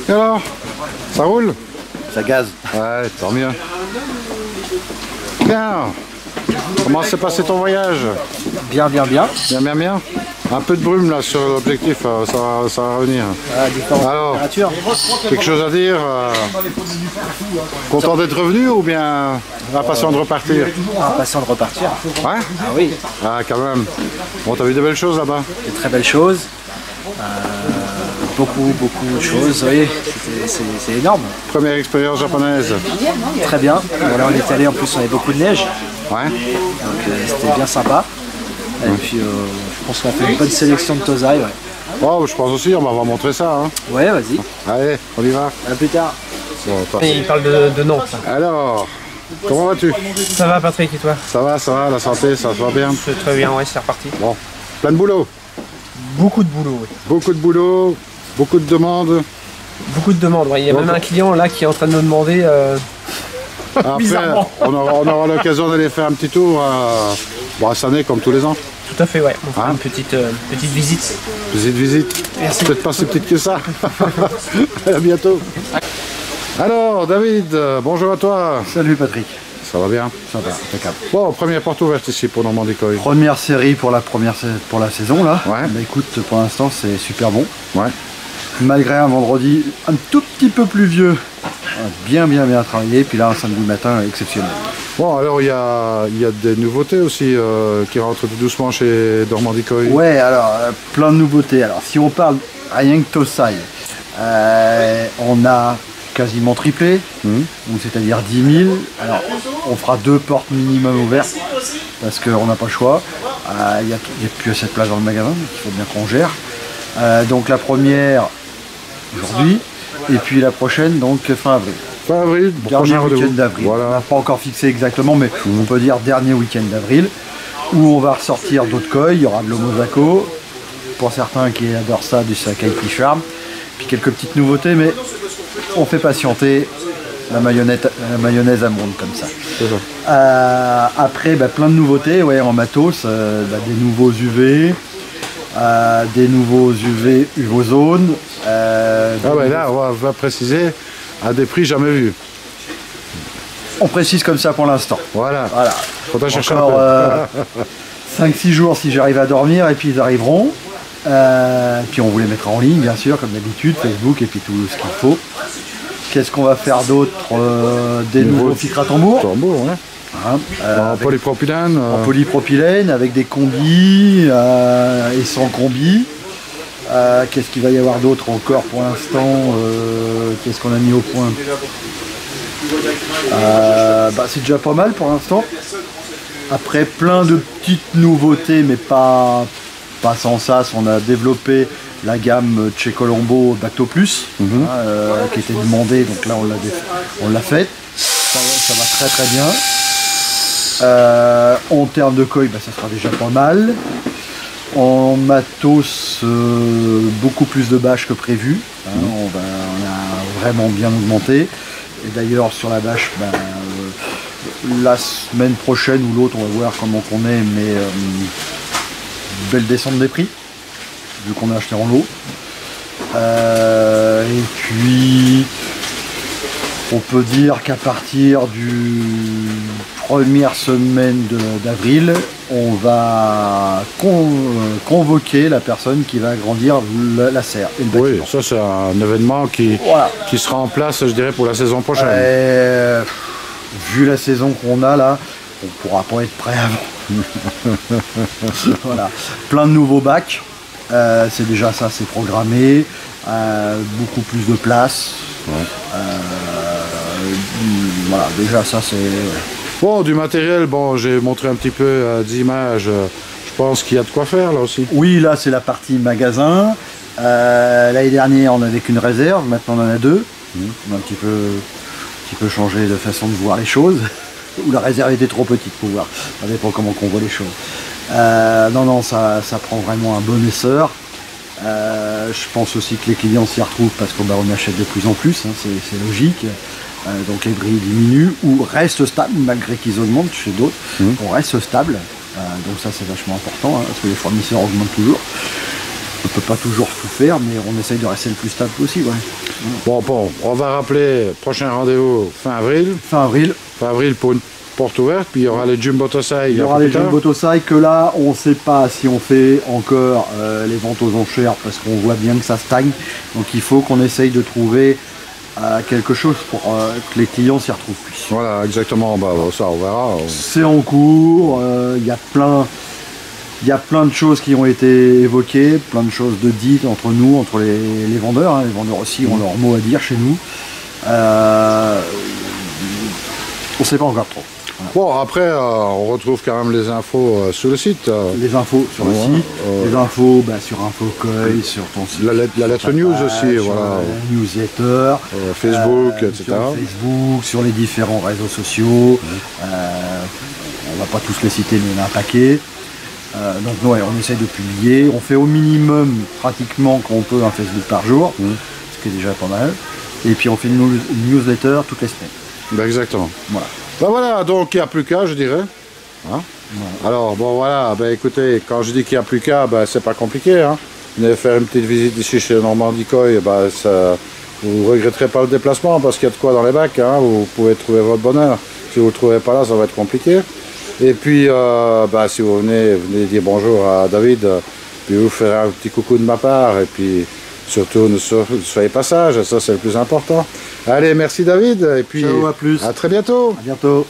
Et alors, ça roule? Ça gaze. Ouais, tant mieux. Bien. Comment s'est passé ton voyage? Bien. Bien. Un peu de brume là sur l'objectif, ça va revenir. Alors, quelque chose à dire? Content d'être revenu ou bien impatient de repartir? Impatient de repartir. Ouais? Ah oui. Ah, quand même. Bon, t'as vu de belles choses là-bas? Des très belles choses. Beaucoup de choses, oui. C'est énorme. Première expérience japonaise? Très bien. Voilà, on est allé, en plus on avait beaucoup de neige. Ouais. Donc c'était bien sympa. Et puis je pense qu'on a fait une bonne sélection de Tozai. Ouais, Oh, je pense aussi, on va montrer ça. Hein. ouais, vas-y. Allez, on y va. À plus tard. Bon, Il parle de Nantes. alors, comment vas-tu? Ça va Patrick et toi? Ça va, la santé, ça va bien? C'est très bien, ouais, c'est reparti. Bon, plein de boulot. Beaucoup de boulot, oui. Beaucoup de boulot, beaucoup de demandes. Beaucoup de demandes, ouais. Il y a même un client là qui est en train de me demander... Après, bizarrement. on aura l'occasion d'aller faire un petit tour à Sané comme tous les ans. Tout à fait, ouais. On fera Hein? une petite visite. Visite. Merci. Peut-être pas si petite que ça. À bientôt. Alors, David, bonjour à toi. Salut Patrick, Ça va bien? ça va, impeccable. Bon, première porte ouverte ici pour Normandie Coy. Première série pour la saison là. Ouais. Bah écoute, pour l'instant c'est super bon. Ouais. Malgré un vendredi un tout petit peu pluvieux, bien travaillé. Puis là un samedi matin exceptionnel. Bon, alors il y a des nouveautés aussi qui rentrent tout doucement chez Normandie Coy. Ouais, alors plein de nouveautés. Alors si on parle rien que Tozai, on a quasiment triplé, donc c'est-à-dire 10 000. Alors on fera 2 portes minimum ouvertes parce qu'on n'a pas le choix. Il n'y a plus assez de place dans le magasin, donc il faut bien qu'on gère. Donc la première aujourd'hui et puis la prochaine donc fin avril. Fin avril, Dernier prochain rendez-vous. week-end d'avril. On n'a Voilà. pas encore fixé exactement, mais on peut dire dernier week-end d'avril, où on va ressortir d'autres koi. Il y aura de l'Omozako, pour certains qui adorent ça, du Sakai Fish Farm, puis quelques petites nouveautés, mais on fait patienter la mayonnaise à monde comme ça. C'est ça. Après, plein de nouveautés ouais, en matos, des nouveaux UV, des nouveaux UV Uvozone. Là, on va préciser à des prix jamais vus. On précise comme ça pour l'instant. Voilà. Faut pas chercher Encore un peu. 5-6 jours si j'arrive à dormir et puis ils arriveront. Puis on vous les mettra en ligne bien sûr comme d'habitude, Facebook et puis tout ce qu'il faut. Qu'est-ce qu'on va faire d'autre? Des nouveaux filtres à tambour. Tambour, ouais. Hein, En polypropylène. en polypropylène avec des combis et sans combi. Qu'est-ce qu'il va y avoir d'autre encore pour l'instant? Qu'est-ce qu'on a mis au point? C'est déjà pas mal pour l'instant. Après plein de petites nouveautés mais pas sans sas. On a développé la gamme Chez Colombo Bacto Plus qui était demandée, donc là on l'a faite. Ça va très bien. En termes de koi, ça sera déjà pas mal. En matos, beaucoup plus de bâches que prévu. On a vraiment bien augmenté. Et d'ailleurs sur la bâche, la semaine prochaine ou l'autre, on va voir comment qu'on est, mais belle descente des prix, vu qu'on a acheté en lot. Et puis on peut dire qu'à partir du première semaine d'avril, on va convoquer la personne qui va agrandir la serre et le bâtiment. Oui, ça c'est un événement qui sera en place, je dirais, pour la saison prochaine. Vu la saison qu'on a là, on pourra pas être prêt avant. Voilà. Plein de nouveaux bacs. C'est déjà ça, c'est programmé. Beaucoup plus de place. Ouais. Voilà, déjà ça c'est... Bon, du matériel, bon, j'ai montré un petit peu d'images. Je pense qu'il y a de quoi faire là aussi. Oui, là c'est la partie magasin. L'année dernière on n'avait qu'une réserve, maintenant on en a 2. On a un petit peu changé de façon de voir les choses. Ou la réserve était trop petite pour voir. Ça dépend comment qu'on voit les choses. Non, ça prend vraiment un bon essor. Je pense aussi que les clients s'y retrouvent parce qu'on achète de plus en plus, c'est logique. Donc les prix diminuent ou restent stables malgré qu'ils augmentent chez d'autres. On reste stable. Donc ça c'est vachement important parce que les fournisseurs augmentent toujours. On peut pas toujours tout faire, mais on essaye de rester le plus stable possible. Ouais. Bon, on va rappeler, prochain rendez-vous fin avril. Fin avril. Fin avril pour une porte ouverte, puis il y aura les Jumbo Tosai. Il y aura les Jumbo Tosai que là, on ne sait pas si on fait encore les ventes aux enchères parce qu'on voit bien que ça stagne. Donc il faut qu'on essaye de trouver quelque chose pour que les clients s'y retrouvent plus. Voilà, exactement. Bah, ça, on verra. C'est en cours. Il y a plein de choses qui ont été évoquées, plein de choses de dites entre nous, entre les vendeurs. Hein. Les vendeurs aussi ont leur mot à dire chez nous. On ne sait pas encore trop. Voilà. Bon, après, on retrouve quand même les infos sur le site. Les infos sur le site, les infos sur Infocoil, sur ton site. La lettre news aussi, voilà. La newsletter, Facebook, etc. Sur Facebook, sur les différents réseaux sociaux. On va pas tous les citer, mais il y en a un paquet. Donc ouais, on essaye de publier. On fait au minimum, pratiquement, quand on peut, un Facebook par jour, ce qui est déjà pas mal. Et puis on fait une newsletter toutes les semaines. Ben exactement. Voilà. Ben voilà, donc il n'y a plus qu'à, je dirais. Hein, voilà. Alors bon voilà, ben écoutez, quand je dis qu'il n'y a plus qu'à, ben c'est pas compliqué. Hein. Venez faire une petite visite ici chez Normandie Coil, ben ça, vous ne regretterez pas le déplacement parce qu'il y a de quoi dans les bacs. Hein. Vous pouvez trouver votre bonheur. Si vous ne le trouvez pas là, ça va être compliqué. Et puis, si vous venez dire bonjour à David, puis vous ferez un petit coucou de ma part, et puis surtout ne soyez pas sages, ça c'est le plus important. Allez, merci David, et puis ciao, à plus. À très bientôt. À bientôt.